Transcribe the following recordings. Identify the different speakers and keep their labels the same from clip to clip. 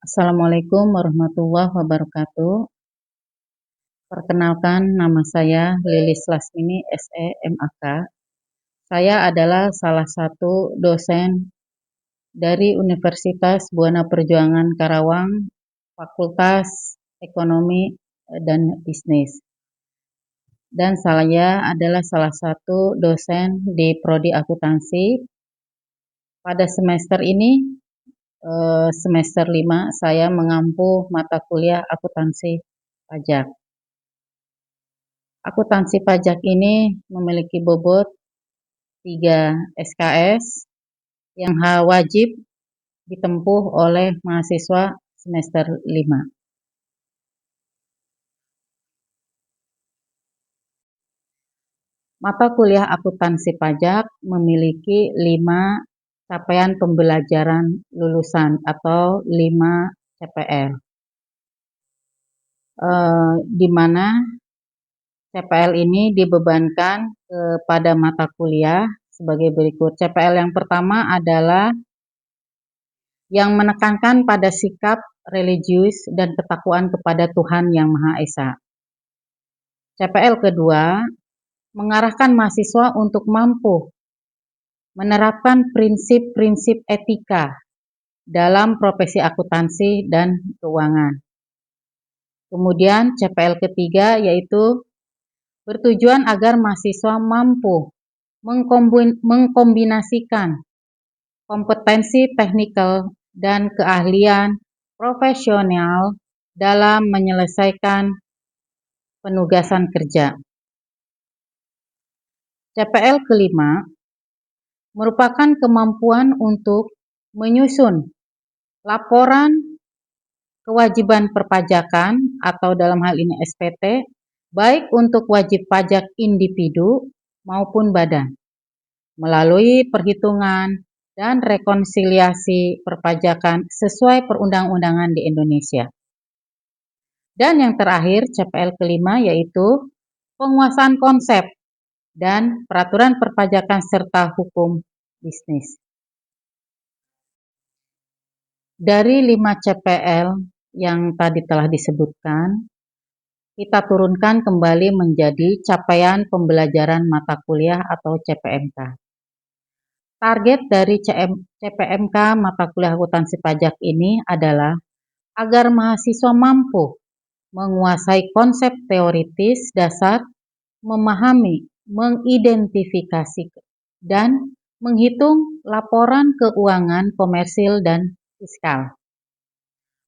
Speaker 1: Assalamualaikum warahmatullahi wabarakatuh. Perkenalkan, nama saya Lilis Lasmini, SE, MAK. Saya adalah salah satu dosen dari Universitas Buana Perjuangan Karawang, Fakultas Ekonomi dan Bisnis. Dan saya adalah salah satu dosen di Prodi Akuntansi. Pada semester ini, semester 5, saya mengampu mata kuliah akuntansi pajak. Akuntansi pajak ini memiliki bobot 3 SKS yang wajib ditempuh oleh mahasiswa semester 5. Mata kuliah akuntansi pajak memiliki 5 capaian pembelajaran lulusan atau 5 CPL. Di mana CPL ini dibebankan kepada mata kuliah sebagai berikut. CPL yang pertama adalah yang menekankan pada sikap religius dan ketakwaan kepada Tuhan Yang Maha Esa. CPL kedua, mengarahkan mahasiswa untuk mampu menerapkan prinsip-prinsip etika dalam profesi akuntansi dan keuangan. Kemudian CPL ketiga yaitu bertujuan agar mahasiswa mampu mengkombinasikan kompetensi teknikal dan keahlian profesional dalam menyelesaikan penugasan kerja. CPL kelima merupakan kemampuan untuk menyusun laporan kewajiban perpajakan atau dalam hal ini SPT, baik untuk wajib pajak individu maupun badan, melalui perhitungan dan rekonsiliasi perpajakan sesuai perundang-undangan di Indonesia. Dan yang terakhir, CPL kelima yaitu penguasaan konsep dan peraturan perpajakan serta hukum bisnis. Dari 5 CPL yang tadi telah disebutkan, kita turunkan kembali menjadi capaian pembelajaran mata kuliah atau CPMK. Target dari CPMK mata kuliah akuntansi pajak ini adalah agar mahasiswa mampu menguasai konsep teoritis dasar, memahami, mengidentifikasi, dan menghitung laporan keuangan komersil dan fiskal,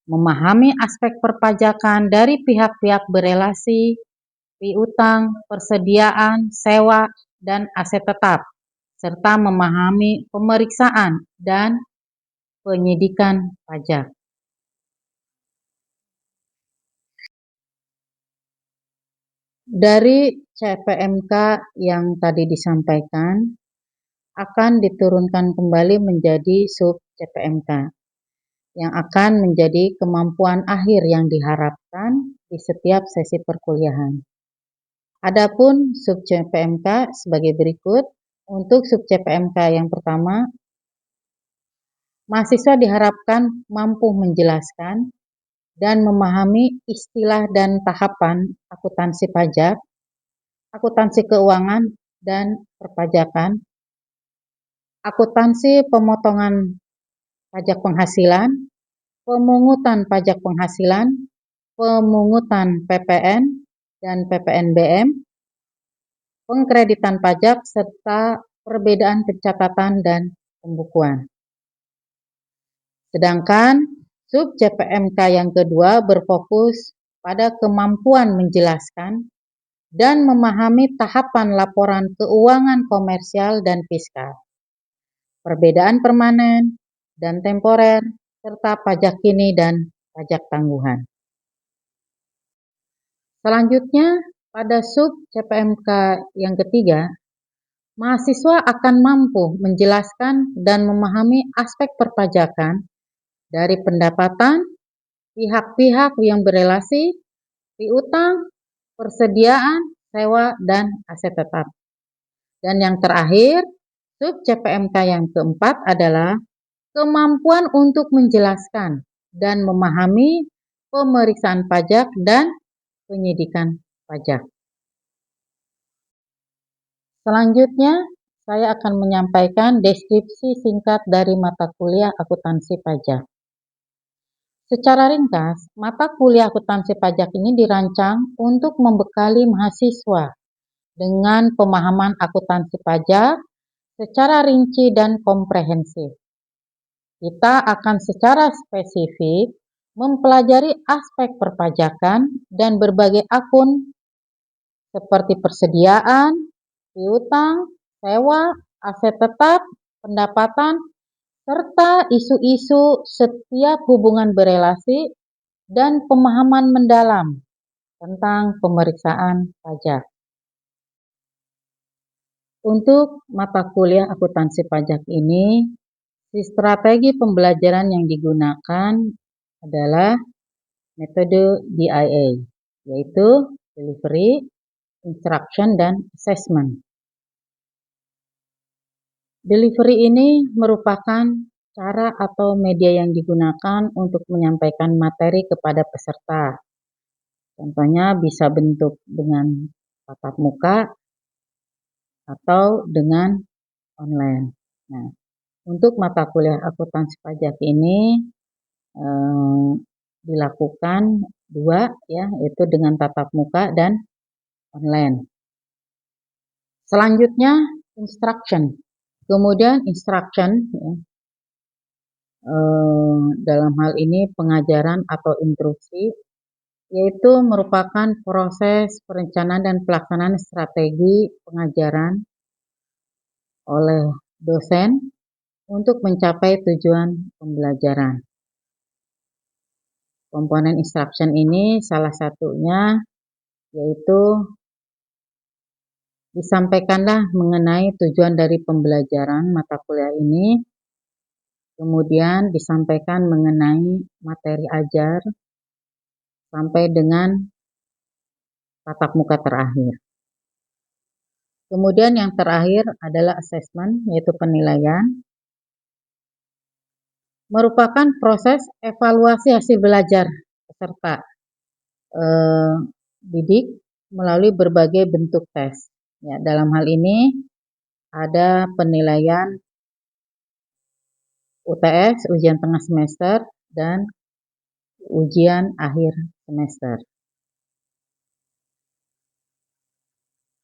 Speaker 1: memahami aspek perpajakan dari pihak-pihak berelasi, piutang, persediaan, sewa, dan aset tetap, serta memahami pemeriksaan dan penyidikan pajak. Dari CPMK yang tadi disampaikan akan diturunkan kembali menjadi sub CPMK yang akan menjadi kemampuan akhir yang diharapkan di setiap sesi perkuliahan. Adapun sub CPMK sebagai berikut. Untuk sub CPMK yang pertama, mahasiswa diharapkan mampu menjelaskan dan memahami istilah dan tahapan akuntansi pajak, akuntansi keuangan dan perpajakan, akuntansi pemotongan pajak penghasilan, pemungutan pajak penghasilan, pemungutan PPN dan PPNBM, pengkreditan pajak, serta perbedaan pencatatan dan pembukuan. Sedangkan sub CPMK yang kedua berfokus pada kemampuan menjelaskan dan memahami tahapan laporan keuangan komersial dan fiskal, perbedaan permanen dan temporer, serta pajak kini dan pajak tangguhan. Selanjutnya, pada sub CPMK yang ketiga, mahasiswa akan mampu menjelaskan dan memahami aspek perpajakan dari pendapatan, pihak-pihak yang berelasi, piutang, persediaan, sewa, dan aset tetap. Dan yang terakhir, sub CPMK yang keempat adalah kemampuan untuk menjelaskan dan memahami pemeriksaan pajak dan penyidikan pajak. Selanjutnya, saya akan menyampaikan deskripsi singkat dari mata kuliah akuntansi pajak. Secara ringkas, mata kuliah akuntansi pajak ini dirancang untuk membekali mahasiswa dengan pemahaman akuntansi pajak secara rinci dan komprehensif. Kita akan secara spesifik mempelajari aspek perpajakan dan berbagai akun seperti persediaan, piutang, sewa, aset tetap, pendapatan, serta isu-isu setiap hubungan berelasi dan pemahaman mendalam tentang pemeriksaan pajak. Untuk mata kuliah akuntansi pajak ini, strategi pembelajaran yang digunakan adalah metode DIA, yaitu Delivery, Instruction, dan Assessment. Delivery ini merupakan cara atau media yang digunakan untuk menyampaikan materi kepada peserta. Contohnya bisa bentuk dengan tatap muka atau dengan online. Nah, untuk mata kuliah akuntansi pajak ini dilakukan dua, ya, yaitu dengan tatap muka dan online. Selanjutnya instruction. Kemudian instruction, ya, dalam hal ini pengajaran atau instruksi, yaitu merupakan proses perencanaan dan pelaksanaan strategi pengajaran oleh dosen untuk mencapai tujuan pembelajaran. Komponen instruction ini salah satunya yaitu disampaikanlah mengenai tujuan dari pembelajaran mata kuliah ini, kemudian disampaikan mengenai materi ajar sampai dengan tatap muka terakhir. Kemudian yang terakhir adalah assessment, yaitu penilaian, merupakan proses evaluasi hasil belajar peserta didik melalui berbagai bentuk tes. Ya, dalam hal ini ada penilaian UTS, ujian tengah semester, dan ujian akhir semester.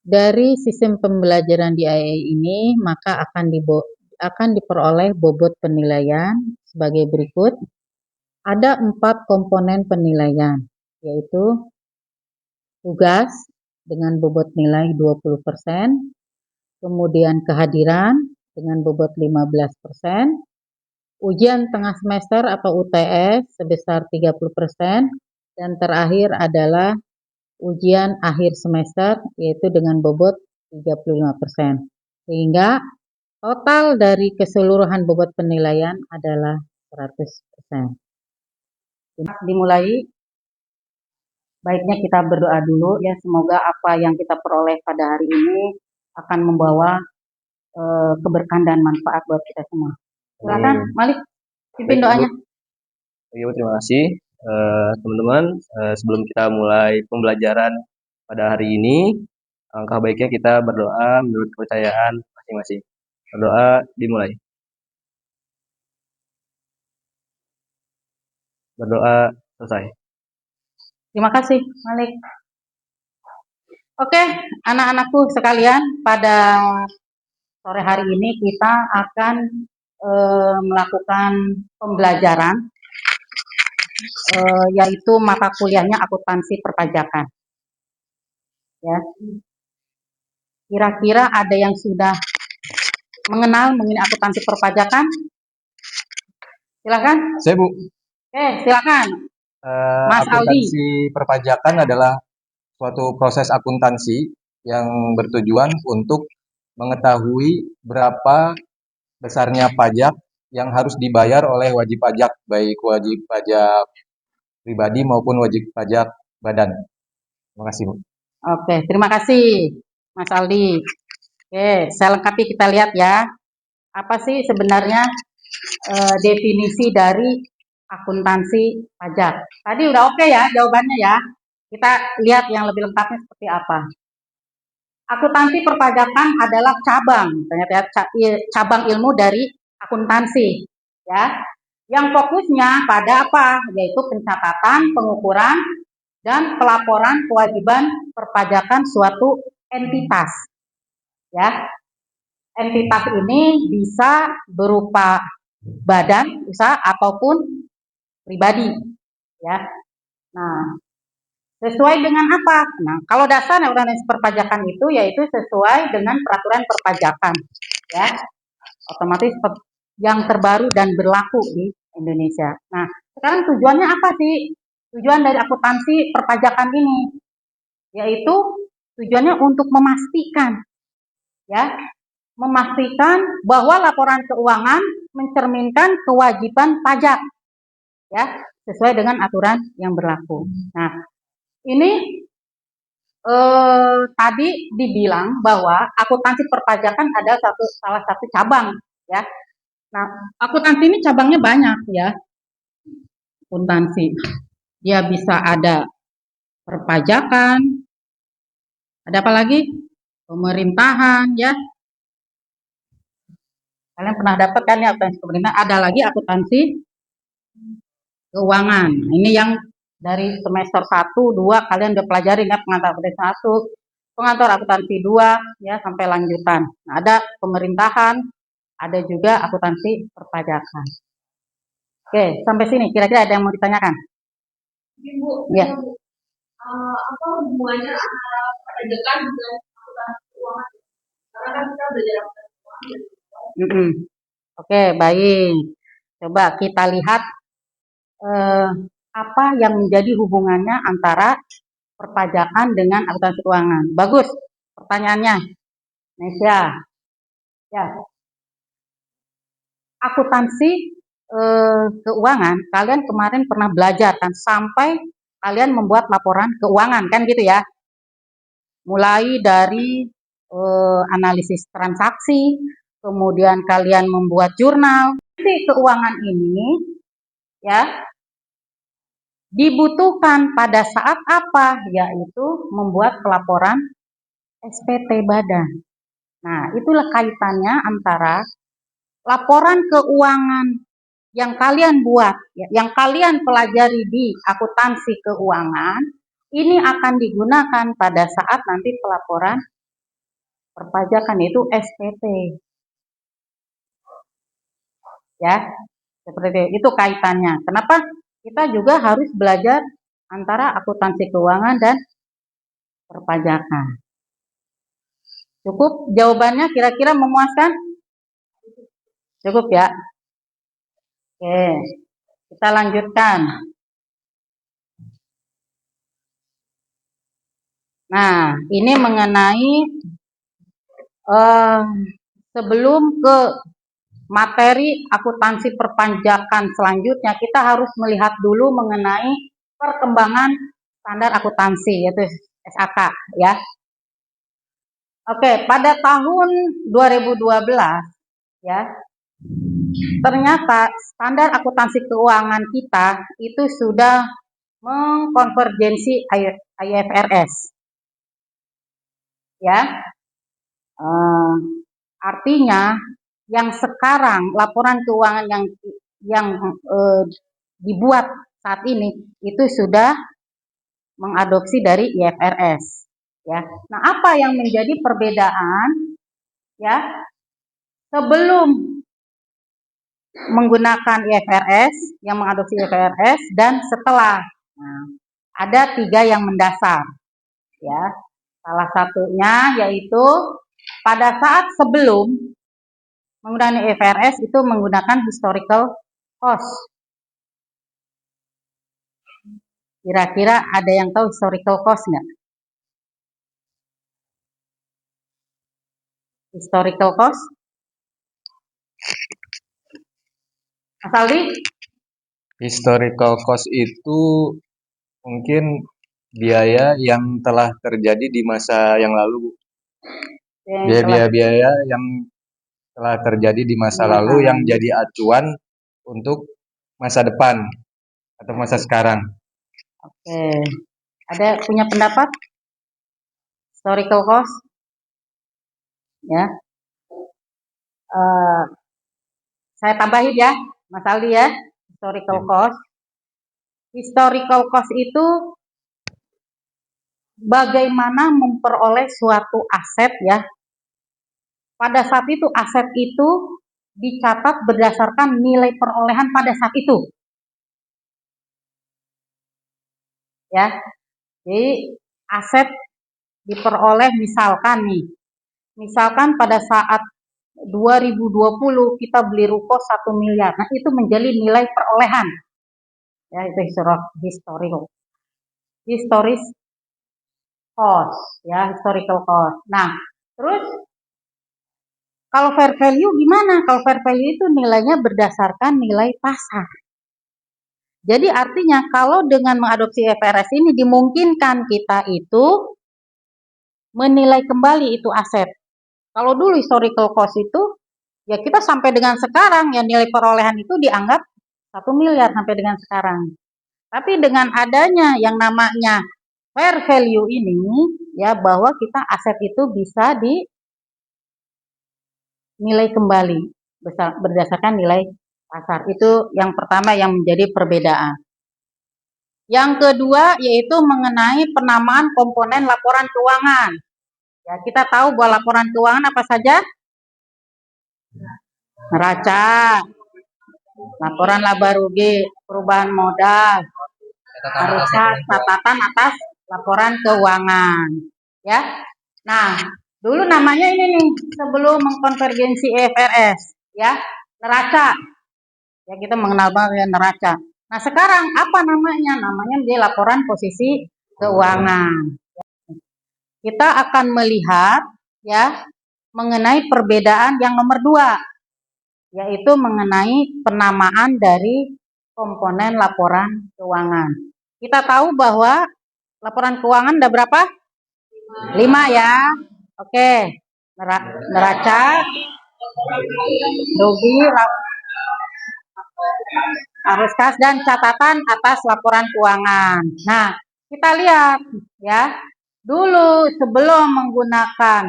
Speaker 1: Dari sistem pembelajaran di DIA ini, maka akan diperoleh bobot penilaian sebagai berikut. Ada 4 komponen penilaian, yaitu tugas dengan bobot nilai 20%, kemudian kehadiran dengan bobot 15%, ujian tengah semester atau UTS sebesar 30%, dan terakhir adalah ujian akhir semester yaitu dengan bobot 35%. Sehingga total dari keseluruhan bobot penilaian adalah 100%. Dimulai, baiknya kita berdoa dulu ya, semoga apa yang kita peroleh pada hari ini akan membawa keberkahan dan manfaat buat kita semua. Silakan Malik, pimpin doanya.
Speaker 2: Oke, terima kasih teman-teman. Sebelum kita mulai pembelajaran pada hari ini, alangkah baiknya kita berdoa menurut kepercayaan masing-masing. Berdoa dimulai. Berdoa selesai.
Speaker 1: Terima kasih Malik. Oke, anak-anakku sekalian, pada sore hari ini kita akan melakukan pembelajaran yaitu mata kuliahnya akuntansi perpajakan. Ya, kira-kira ada yang sudah mengenal mengenai akuntansi perpajakan? Silakan.
Speaker 2: Saya Bu.
Speaker 1: Oke, silakan. Mas
Speaker 2: akuntansi perpajakan adalah suatu proses akuntansi yang bertujuan untuk mengetahui berapa besarnya pajak yang harus dibayar oleh wajib pajak, baik wajib pajak pribadi maupun wajib pajak badan. Terima kasih, Bu.
Speaker 1: Oke, terima kasih Mas Aldi. Oke, saya lengkapi, kita lihat ya. Apa sih sebenarnya definisi dari akuntansi pajak. Tadi udah oke ya jawabannya ya. Kita lihat yang lebih lengkapnya seperti apa. Akuntansi perpajakan adalah cabang ilmu dari akuntansi, ya, yang fokusnya pada apa? Yaitu pencatatan, pengukuran, dan pelaporan kewajiban perpajakan suatu entitas, ya. Entitas ini bisa berupa badan usaha ataupun pribadi, ya. Nah, sesuai dengan apa? Nah, kalau dasar akuntansi perpajakan itu yaitu sesuai dengan peraturan perpajakan, ya, otomatis yang terbaru dan berlaku di Indonesia. Nah, sekarang tujuannya apa sih? Tujuan dari akuntansi perpajakan ini, yaitu tujuannya untuk memastikan, ya, memastikan bahwa laporan keuangan mencerminkan kewajiban pajak, ya, sesuai dengan aturan yang berlaku. Nah, ini tadi dibilang bahwa akuntansi perpajakan ada salah satu cabang, ya. Nah, akuntansi ini cabangnya banyak, ya. Akuntansi dia bisa ada perpajakan, ada apa lagi? Pemerintahan, ya. Kalian pernah dapat kan ya akuntansi pemerintahan? Ada lagi akuntansi keuangan. Ini yang dari semester 1, 2 kalian udah pelajarin ya, pengantar akuntansi 1, pengantar akuntansi 2 ya sampai lanjutan. Nah, ada pemerintahan, ada juga akuntansi perpajakan. Oke, sampai sini kira-kira ada yang mau ditanyakan?
Speaker 3: Ibu,
Speaker 1: ya.
Speaker 3: Apa hubungannya antara perpajakan dengan akuntansi keuangan? Karena kan kita belajar akuntansi keuangan.
Speaker 1: Oke, baik. Coba kita lihat apa yang menjadi hubungannya antara perpajakan dengan akuntansi keuangan. Bagus pertanyaannya, Nesya. Ya, akuntansi keuangan, kalian kemarin pernah belajar kan sampai kalian membuat laporan keuangan kan gitu ya. Mulai dari analisis transaksi, kemudian kalian membuat jurnal. Keuangan ini ya dibutuhkan pada saat apa? Yaitu membuat pelaporan SPT badan. Nah, itulah kaitannya antara laporan keuangan yang kalian buat, yang kalian pelajari di akuntansi keuangan, ini akan digunakan pada saat nanti pelaporan perpajakan, yaitu SPT. Ya, seperti itu kaitannya. Kenapa? Kita juga harus belajar antara akuntansi keuangan dan perpajakan. Cukup jawabannya kira-kira memuaskan? Cukup ya? Oke, kita lanjutkan. Nah, ini mengenai sebelum ke materi akuntansi perpajakan selanjutnya, kita harus melihat dulu mengenai perkembangan standar akuntansi, yaitu SAK, ya. Oke, pada tahun 2012, ya, ternyata standar akuntansi keuangan kita itu sudah mengkonvergensi IFRS, ya. Artinya yang sekarang laporan keuangan yang dibuat saat ini itu sudah mengadopsi dari IFRS, ya. Nah, apa yang menjadi perbedaan, ya, sebelum menggunakan IFRS, yang mengadopsi IFRS, dan setelah? Nah, ada 3 yang mendasar, ya. Salah satunya yaitu pada saat sebelum menggunakan IFRS itu menggunakan historical cost. Kira-kira ada yang tahu historical cost nggak? Historical cost? Mas Aldi?
Speaker 2: Historical cost itu mungkin biaya yang telah terjadi di masa yang lalu. Biaya-biaya yang telah terjadi di masa lalu yang jadi acuan untuk masa depan atau masa sekarang.
Speaker 1: Oke. Ada punya pendapat? Historical cost? Ya. Saya tambahin ya, Mas Aldi ya. Historical cost. Historical cost itu bagaimana memperoleh suatu aset ya. Pada saat itu aset itu dicatat berdasarkan nilai perolehan pada saat itu. Ya. Jadi aset diperoleh misalkan pada saat 2020 kita beli ruko 1 miliar. Nah, itu menjadi nilai perolehan. Ya, itu historis cost, ya, historical cost. Nah, terus kalau fair value gimana? Kalau fair value itu nilainya berdasarkan nilai pasar. Jadi artinya kalau dengan mengadopsi IFRS ini dimungkinkan kita itu menilai kembali itu aset. Kalau dulu historical cost itu ya kita sampai dengan sekarang ya nilai perolehan itu dianggap 1 miliar sampai dengan sekarang. Tapi dengan adanya yang namanya fair value ini ya bahwa kita aset itu bisa dinilai kembali berdasarkan nilai pasar. Itu yang pertama yang menjadi perbedaan. Yang kedua yaitu mengenai penamaan komponen laporan keuangan. Ya, kita tahu bahwa laporan keuangan apa saja? Neraca, laporan laba rugi, perubahan modal, catatan atas laporan keuangan. Ya. Nah, dulu namanya ini nih sebelum mengkonvergensi IFRS, ya, neraca. Ya, kita mengenal banget neraca. Nah, sekarang apa namanya? Namanya menjadi laporan posisi keuangan. Kita akan melihat ya mengenai perbedaan yang nomor 2, yaitu mengenai penamaan dari komponen laporan keuangan. Kita tahu bahwa laporan keuangan ada berapa? 5 ya. Oke. Neraca, rugi, arus kas dan catatan atas laporan keuangan. Nah, kita lihat ya. Dulu sebelum menggunakan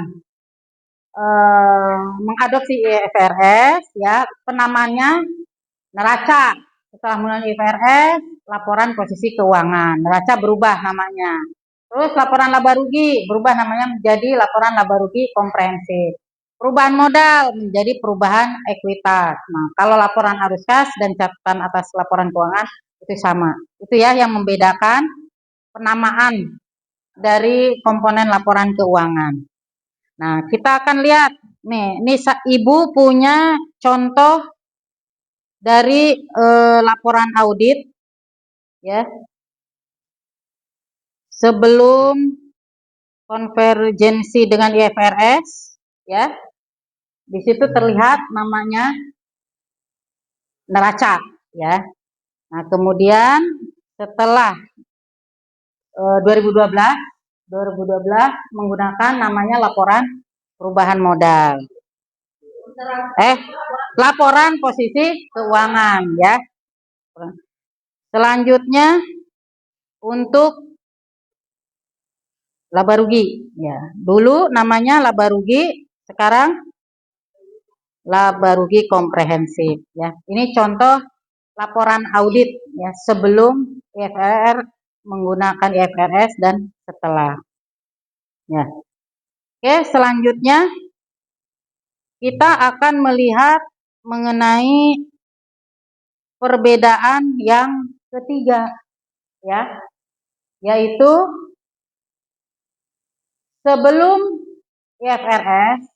Speaker 1: mengadopsi IFRS ya, penamanya neraca. Setelah menggunakan IFRS, laporan posisi keuangan. Neraca berubah namanya. Terus laporan laba rugi berubah namanya menjadi laporan laba rugi komprehensif. Perubahan modal menjadi perubahan ekuitas. Nah, kalau laporan arus kas dan catatan atas laporan keuangan itu sama. Itu ya yang membedakan penamaan dari komponen laporan keuangan. Nah, kita akan lihat nih, ini Ibu punya contoh dari laporan audit ya. Sebelum konvergensi dengan IFRS ya. Di situ terlihat namanya neraca ya. Nah, kemudian setelah 2012 menggunakan namanya laporan perubahan modal. Laporan posisi keuangan ya. Selanjutnya untuk laba rugi ya. Dulu namanya laba rugi, sekarang laba rugi komprehensif ya. Ini contoh laporan audit ya sebelum IFRS menggunakan IFRS dan setelah. Ya. Oke, selanjutnya kita akan melihat mengenai perbedaan yang ketiga ya, yaitu sebelum IFRS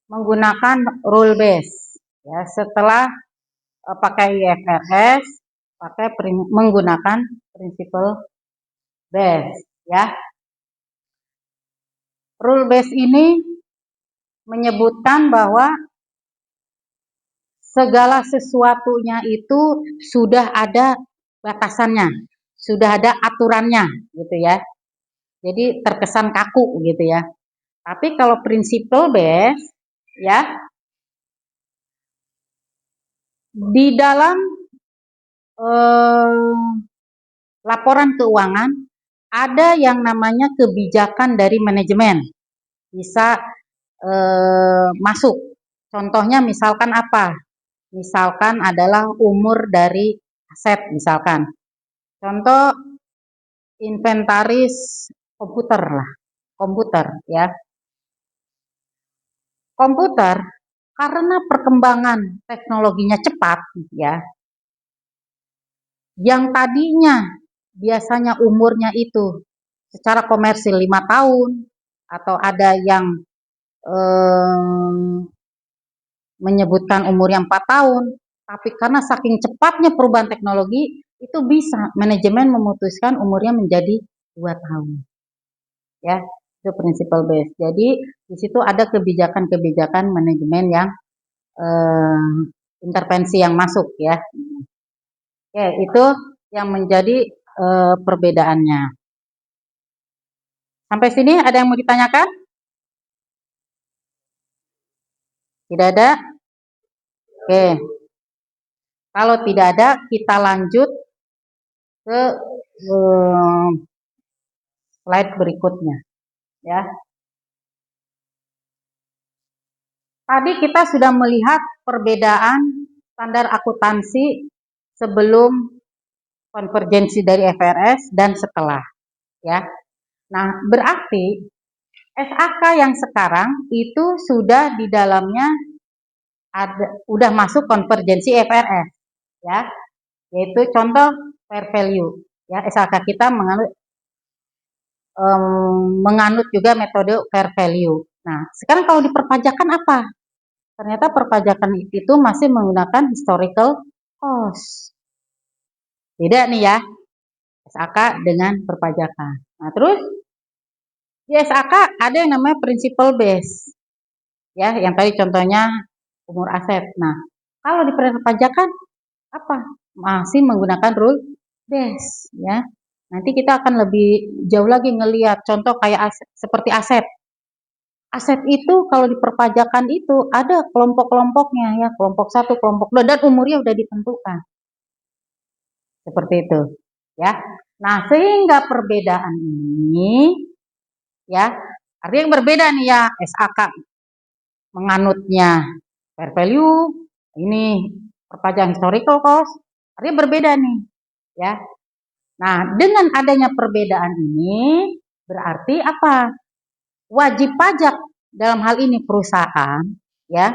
Speaker 1: menggunakan rule base ya, setelah pakai IFRS menggunakan principle base ya. Rule base ini menyebutkan bahwa segala sesuatunya itu sudah ada batasannya, sudah ada aturannya gitu ya. Jadi terkesan kaku gitu ya. Tapi kalau principle base ya, di dalam eh, laporan keuangan, ada yang namanya kebijakan dari manajemen bisa masuk. Contohnya misalkan apa? Misalkan adalah umur dari aset misalkan. Contoh inventaris komputer lah, komputer ya. Komputer karena perkembangan teknologinya cepat ya. Yang tadinya biasanya umurnya itu secara komersil 5 tahun atau ada yang menyebutkan umurnya 4 tahun, tapi karena saking cepatnya perubahan teknologi itu bisa manajemen memutuskan umurnya menjadi 2 tahun. Ya, itu principle base. Jadi di situ ada kebijakan-kebijakan manajemen yang intervensi yang masuk ya. Oke, itu yang menjadi perbedaannya. Sampai sini ada yang mau ditanyakan? Tidak ada? Oke. Kalau tidak ada, kita lanjut ke slide berikutnya ya. Tadi kita sudah melihat perbedaan standar akuntansi sebelum konvergensi dari FRS dan setelah ya. Nah, berarti SAK yang sekarang itu sudah di dalamnya udah masuk konvergensi FRS ya. Yaitu contoh fair value ya. SAK kita menganut juga metode fair value. Nah, sekarang kalau di perpajakan apa? Ternyata perpajakan itu masih menggunakan historical cost. Beda nih ya, SAK dengan perpajakan. Nah, terus di SAK ada yang namanya principal base. Ya, yang tadi contohnya umur aset. Nah, kalau di perpajakan apa? Masih menggunakan rule base ya. Nanti kita akan lebih jauh lagi ngelihat contoh kayak seperti aset. Aset itu kalau di perpajakan itu ada kelompok-kelompoknya ya, kelompok 1, kelompok 2 dan umurnya udah ditentukan. Seperti itu ya. Nah, sehingga perbedaan ini ya, artinya yang berbeda nih ya, SAK menganutnya fair value, ini perpajakan historical cost, artinya berbeda nih ya. Nah, dengan adanya perbedaan ini berarti apa? Wajib pajak dalam hal ini perusahaan ya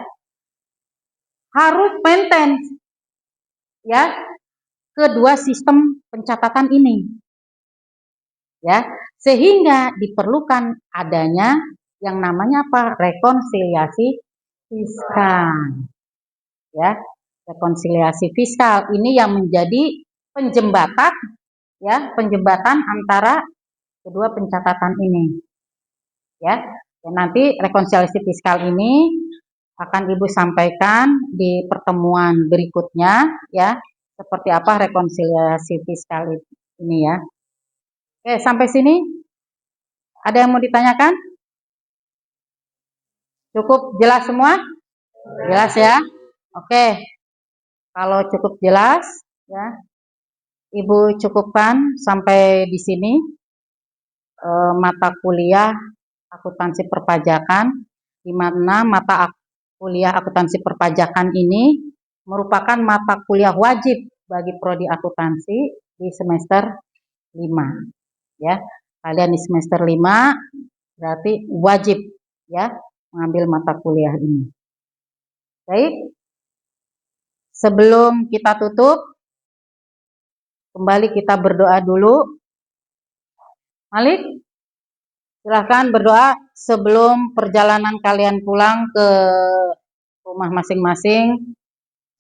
Speaker 1: harus maintain ya kedua sistem pencatatan ini ya, sehingga diperlukan adanya yang namanya apa? Rekonsiliasi fiskal ya. Rekonsiliasi fiskal ini yang menjadi penjembatan ya, penjembatan antara kedua pencatatan ini ya. Dan nanti rekonsiliasi fiskal ini akan Ibu sampaikan di pertemuan berikutnya ya, seperti apa rekonsiliasi fiskal ini ya. Oke, sampai sini ada yang mau ditanyakan? Cukup jelas semua? Jelas ya? Oke. Kalau cukup jelas ya, Ibu cukupkan sampai di sini mata kuliah akuntansi perpajakan, di mana mata kuliah akuntansi perpajakan ini merupakan mata kuliah wajib bagi prodi akuntansi di semester 5 ya. Kalian di semester 5 berarti wajib ya mengambil mata kuliah ini. Baik. Sebelum kita tutup, kembali kita berdoa dulu. Malik, silahkan berdoa sebelum perjalanan kalian pulang ke rumah masing-masing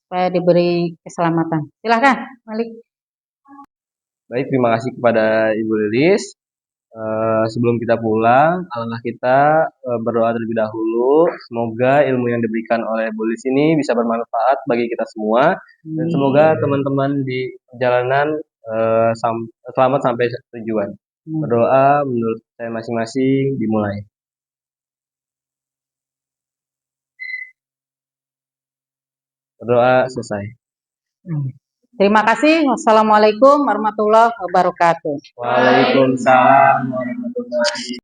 Speaker 1: supaya diberi keselamatan. Silahkan, Malik.
Speaker 2: Baik, terima kasih kepada Ibu Lilis. Sebelum kita pulang, alangkah kita berdoa terlebih dahulu. Semoga ilmu yang diberikan oleh Bu Lilis ini bisa bermanfaat bagi kita semua. Dan semoga teman-teman di perjalanan selamat sampai tujuan. Berdoa menurut saya masing-masing dimulai. Berdoa selesai.
Speaker 1: Terima kasih. Wassalamualaikum warahmatullahi wabarakatuh.
Speaker 2: Waalaikumsalam warahmatullahi.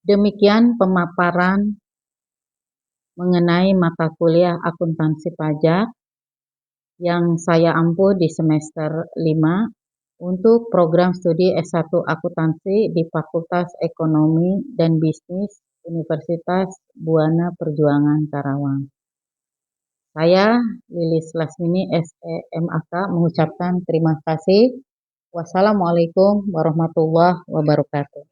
Speaker 1: Demikian pemaparan mengenai mata kuliah akuntansi pajak yang saya ampuh di semester 5 untuk program studi S1 akuntansi di Fakultas Ekonomi dan Bisnis Universitas Buana Perjuangan Karawang. Saya Lilis Lasmini SEMAK mengucapkan terima kasih. Wassalamualaikum warahmatullahi wabarakatuh.